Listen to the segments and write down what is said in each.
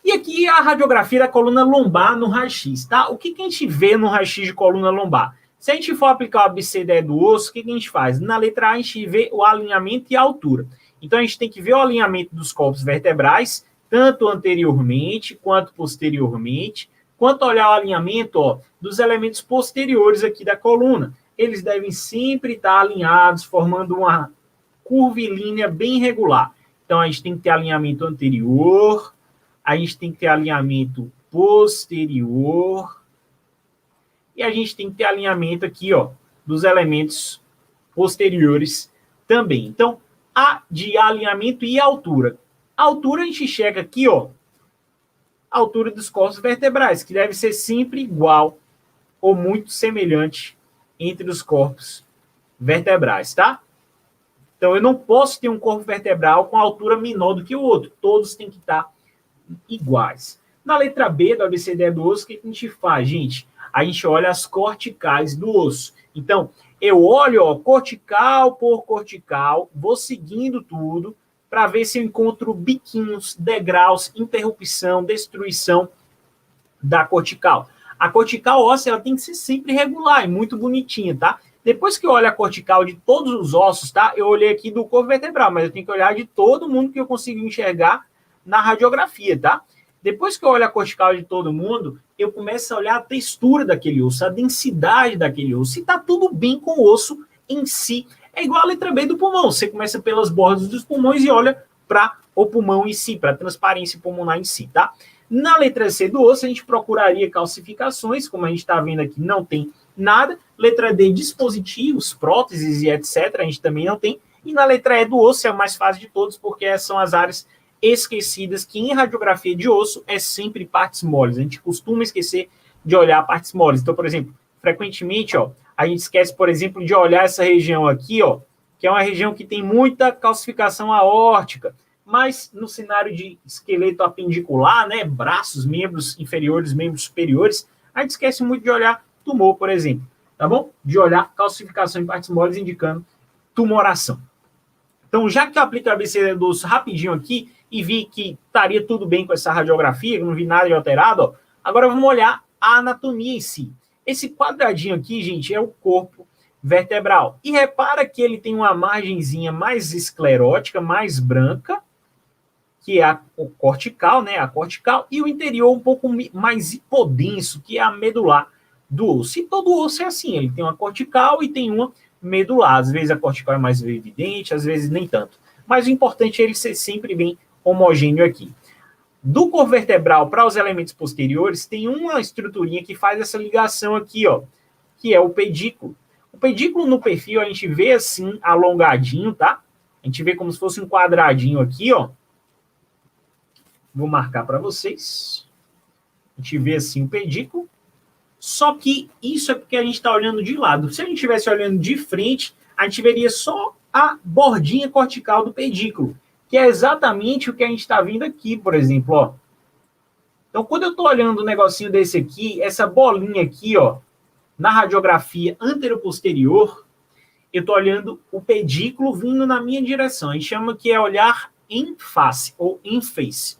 E aqui a radiografia da coluna lombar no raio-x, tá? O que a gente vê no raio-x de coluna lombar? Se a gente for aplicar o ABCDE do osso, o que a gente faz? Na letra A, a gente vê o alinhamento e a altura. Então, a gente tem que ver o alinhamento dos corpos vertebrais, tanto anteriormente quanto posteriormente, quanto olhar o alinhamento dos elementos posteriores aqui da coluna. Eles devem sempre estar alinhados, formando uma curvilínea bem regular. Então, a gente tem que ter alinhamento anterior, a gente tem que ter alinhamento posterior, e a gente tem que ter alinhamento aqui, dos elementos posteriores também. Então, A de alinhamento e altura. A altura a gente chega aqui, a altura dos corpos vertebrais, que deve ser sempre igual ou muito semelhante entre os corpos vertebrais, tá? Então, eu não posso ter um corpo vertebral com altura menor do que o outro. Todos têm que estar iguais. Na letra B do ABCDE do osso, o que a gente faz, gente? A gente olha as corticais do osso. Então, eu olho cortical por cortical, vou seguindo tudo para ver se eu encontro biquinhos, degraus, interrupção, destruição da cortical. A cortical óssea ela tem que ser sempre regular e muito bonitinha, tá? Depois que eu olho a cortical de todos os ossos, tá? Eu olhei aqui do corpo vertebral, mas eu tenho que olhar de todo mundo que eu consigo enxergar na radiografia, tá? Depois que eu olho a cortical de todo mundo, eu começo a olhar a textura daquele osso, a densidade daquele osso, se tá tudo bem com o osso em si. É igual a letra B do pulmão. Você começa pelas bordas dos pulmões e olha para o pulmão em si, para a transparência pulmonar em si, tá? Na letra C do osso, a gente procuraria calcificações, como a gente está vendo aqui, não tem nada. Letra D, dispositivos, próteses e etc., a gente também não tem. E na letra E do osso é a mais fácil de todos, porque são as áreas esquecidas, que em radiografia de osso é sempre partes moles. A gente costuma esquecer de olhar partes moles. Então, por exemplo, frequentemente, a gente esquece, por exemplo, de olhar essa região aqui, que é uma região que tem muita calcificação aórtica, mas no cenário de esqueleto apendicular, né, braços, membros inferiores, membros superiores, a gente esquece muito de olhar tumor, por exemplo, tá bom? De olhar calcificação em partes moles indicando tumoração. Então, já que eu aplico a ABCDE do osso rapidinho aqui e vi que estaria tudo bem com essa radiografia, não vi nada de alterado, agora vamos olhar a anatomia em si. Esse quadradinho aqui, gente, é o corpo vertebral. E repara que ele tem uma margenzinha mais esclerótica, mais branca, que é a cortical, né? A cortical, e o interior um pouco mais hipodenso, que é a medular do osso. E todo osso é assim, ele tem uma cortical e tem uma medular. Às vezes a cortical é mais evidente, às vezes nem tanto. Mas o importante é ele ser sempre bem homogêneo aqui. Do corpo vertebral para os elementos posteriores, tem uma estruturinha que faz essa ligação aqui, que é o pedículo. O pedículo no perfil a gente vê assim, alongadinho, tá? A gente vê como se fosse um quadradinho aqui, Vou marcar para vocês. A gente vê assim o pedículo. Só que isso é porque a gente está olhando de lado. Se a gente estivesse olhando de frente, a gente veria só a bordinha cortical do pedículo, que é exatamente o que a gente está vendo aqui, por exemplo, Então, quando eu estou olhando um negocinho desse aqui, essa bolinha aqui, na radiografia anteroposterior, eu estou olhando o pedículo vindo na minha direção. A gente chama que é olhar em face ou em face.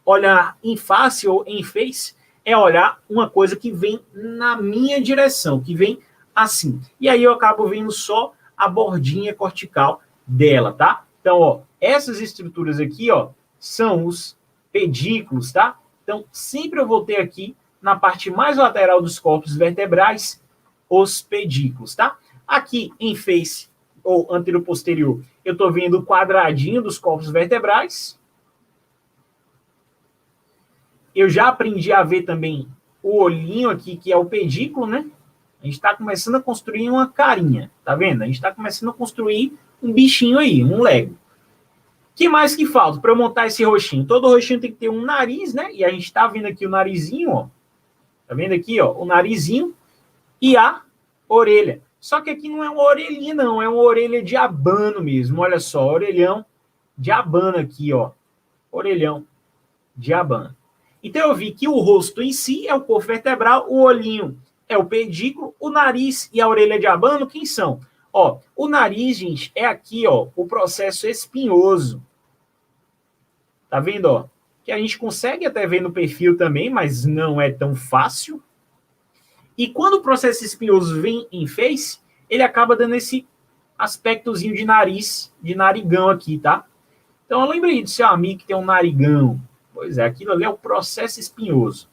Olhar em face ou em face é olhar uma coisa que vem na minha direção, que vem assim. E aí eu acabo vendo só a bordinha cortical dela, tá? Então, essas estruturas aqui, são os pedículos, tá? Então, sempre eu vou ter aqui, na parte mais lateral dos corpos vertebrais, os pedículos, tá? Aqui em face ou anteroposterior, eu estou vendo o quadradinho dos corpos vertebrais. Eu já aprendi a ver também o olhinho aqui, que é o pedículo, né? A gente está começando a construir uma carinha, tá vendo? A gente está começando a construir um bichinho aí, um Lego. O que mais que falta para eu montar esse roxinho? Todo roxinho tem que ter um nariz, né? E a gente está vendo aqui o narizinho, Tá vendo aqui, o narizinho e a orelha. Só que aqui não é uma orelhinha, não. É uma orelha de abano mesmo. Olha só, orelhão de abano aqui, Orelhão de abano. Então eu vi que o rosto em si é o corpo vertebral, o olhinho é o pedículo, o nariz e a orelha de abano, quem são? O nariz, gente, é aqui, o processo espinhoso. Tá vendo, que a gente consegue até ver no perfil também, mas não é tão fácil. E quando o processo espinhoso vem em face, ele acaba dando esse aspectozinho de nariz, de narigão aqui, tá? Então, lembre aí do seu amigo que tem um narigão. Pois é, aquilo ali é o processo espinhoso.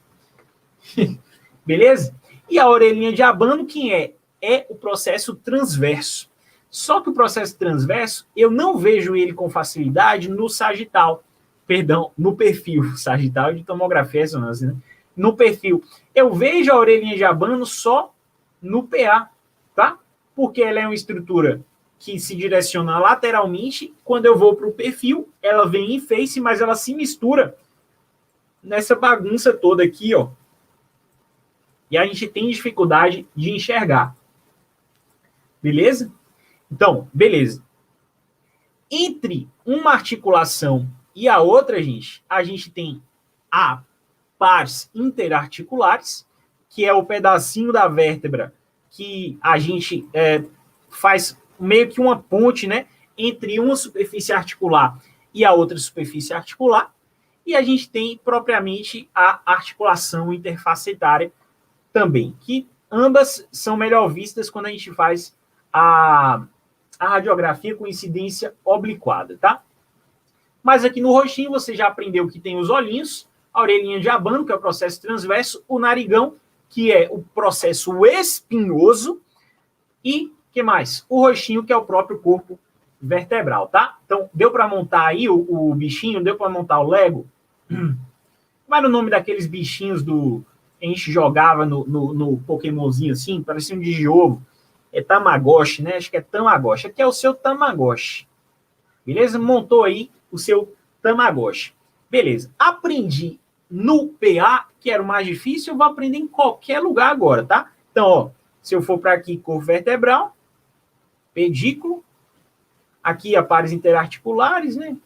Beleza? E a orelhinha de abano, quem é? É o processo transverso. Só que o processo transverso, eu não vejo ele com facilidade no sagital. Perdão, no perfil. Sagital de tomografia, né? No perfil. Eu vejo a orelhinha de abano só no PA, tá? Porque ela é uma estrutura que se direciona lateralmente. Quando eu vou para o perfil, ela vem em face, mas ela se mistura nessa bagunça toda aqui, ó. E a gente tem dificuldade de enxergar. Beleza? Então, beleza. Entre uma articulação e a outra, gente, a gente tem a pares interarticulares, que é o pedacinho da vértebra que a gente faz meio que uma ponte, né, entre uma superfície articular e a outra superfície articular. E a gente tem propriamente a articulação interfacetária também, que ambas são melhor vistas quando a gente faz a radiografia com incidência obliquada, tá? Mas aqui no roxinho você já aprendeu que tem os olhinhos, a orelhinha de abano, que é o processo transverso, o narigão, que é o processo espinhoso, e que mais? O roxinho, que é o próprio corpo vertebral, tá? Então, deu para montar aí o bichinho, deu para montar o Lego? Como era o nome daqueles bichinhos a gente jogava no Pokémonzinho assim, parecia um Digiovo. É Tamagotchi, né? Acho que é Tamagotchi. Aqui é o seu Tamagotchi. Beleza? Montou aí o seu Tamagotchi. Beleza. Aprendi no PA, que era o mais difícil, eu vou aprender em qualquer lugar agora, tá? Então, ó, se eu for para aqui, corpo vertebral, pedículo, aqui a pares interarticulares, né?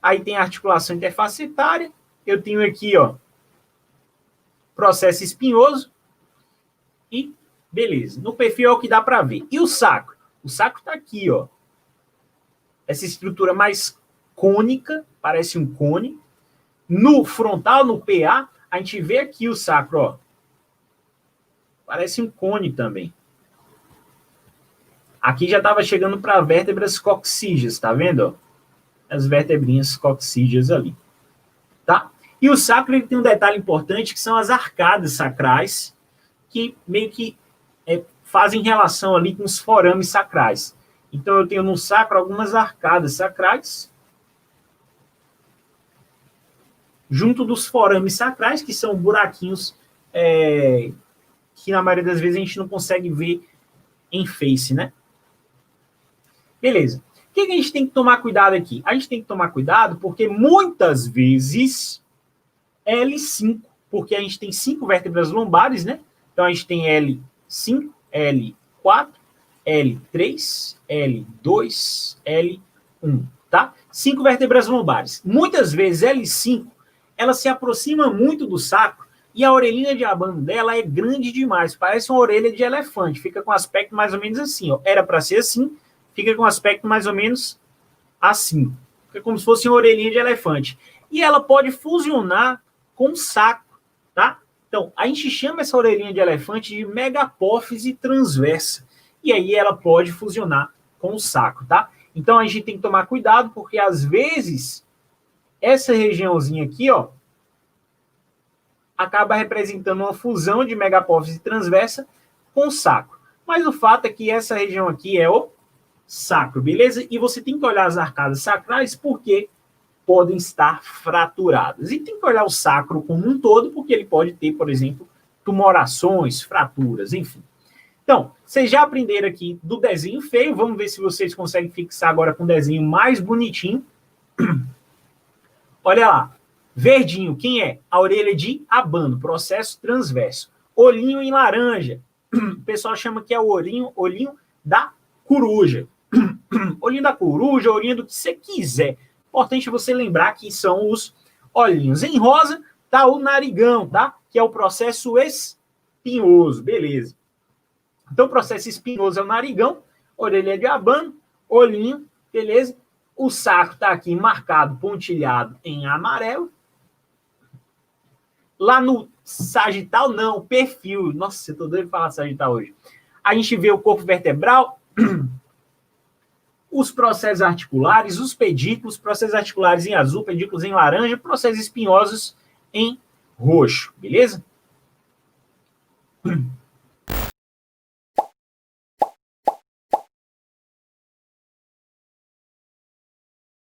Aí tem a articulação interfacetária, eu tenho aqui, ó, processo espinhoso e beleza. No perfil é o que dá para ver. E o sacro? O sacro está aqui, ó. Essa estrutura mais cônica, parece um cone. No frontal, no PA, a gente vê aqui o sacro, ó. Parece um cone também. Aqui já estava chegando para vértebras coxígeas, tá vendo? Ó? As vértebrinhas coxígeas ali. Tá? E o sacro ele tem um detalhe importante, que são as arcadas sacrais, que meio que fazem relação ali com os forames sacrais. Então, eu tenho no sacro algumas arcadas sacrais, junto dos forames sacrais, que são buraquinhos que, na maioria das vezes, a gente não consegue ver em face, né? Beleza. O que a gente tem que tomar cuidado aqui? A gente tem que tomar cuidado porque, muitas vezes, L5, porque a gente tem 5 vértebras lombares, né? Então, a gente tem L5, L4, L3, L2, L1, tá? 5 vértebras lombares. Muitas vezes, L5, ela se aproxima muito do sacro e a orelhinha de abano dela é grande demais, parece uma orelha de elefante, fica com aspecto mais ou menos assim, ó. Era para ser assim, fica com aspecto mais ou menos assim. Fica como se fosse uma orelhinha de elefante. E ela pode fusionar com o sacro, tá? Então, a gente chama essa orelhinha de elefante de megapófise transversa. E aí ela pode fusionar com o sacro, tá? Então, a gente tem que tomar cuidado, porque às vezes essa regiãozinha aqui, ó, acaba representando uma fusão de megapófise transversa com o sacro. Mas o fato é que essa região aqui é o sacro, beleza? E você tem que olhar as arcadas sacrais porque podem estar fraturadas. E tem que olhar o sacro como um todo, porque ele pode ter, por exemplo, tumorações, fraturas, enfim. Então, vocês já aprenderam aqui do desenho feio, vamos ver se vocês conseguem fixar agora com um desenho mais bonitinho. Olha lá, verdinho, quem é? A orelha de abano, processo transverso. Olhinho em laranja, o pessoal chama que é o olhinho da coruja. Olhinho da coruja, olhinho do que você quiser. Importante você lembrar que são os olhinhos. Em rosa tá o narigão, tá? Que é o processo espinhoso, beleza. Então, o processo espinhoso é o narigão, orelha de abano, olhinho, beleza? O saco está aqui marcado, pontilhado em amarelo. Lá no sagital, não, perfil. Nossa, eu tô doido de falar sagital hoje. A gente vê o corpo vertebral, os processos articulares, os pedículos, processos articulares em azul, pedículos em laranja, processos espinhosos em roxo, beleza?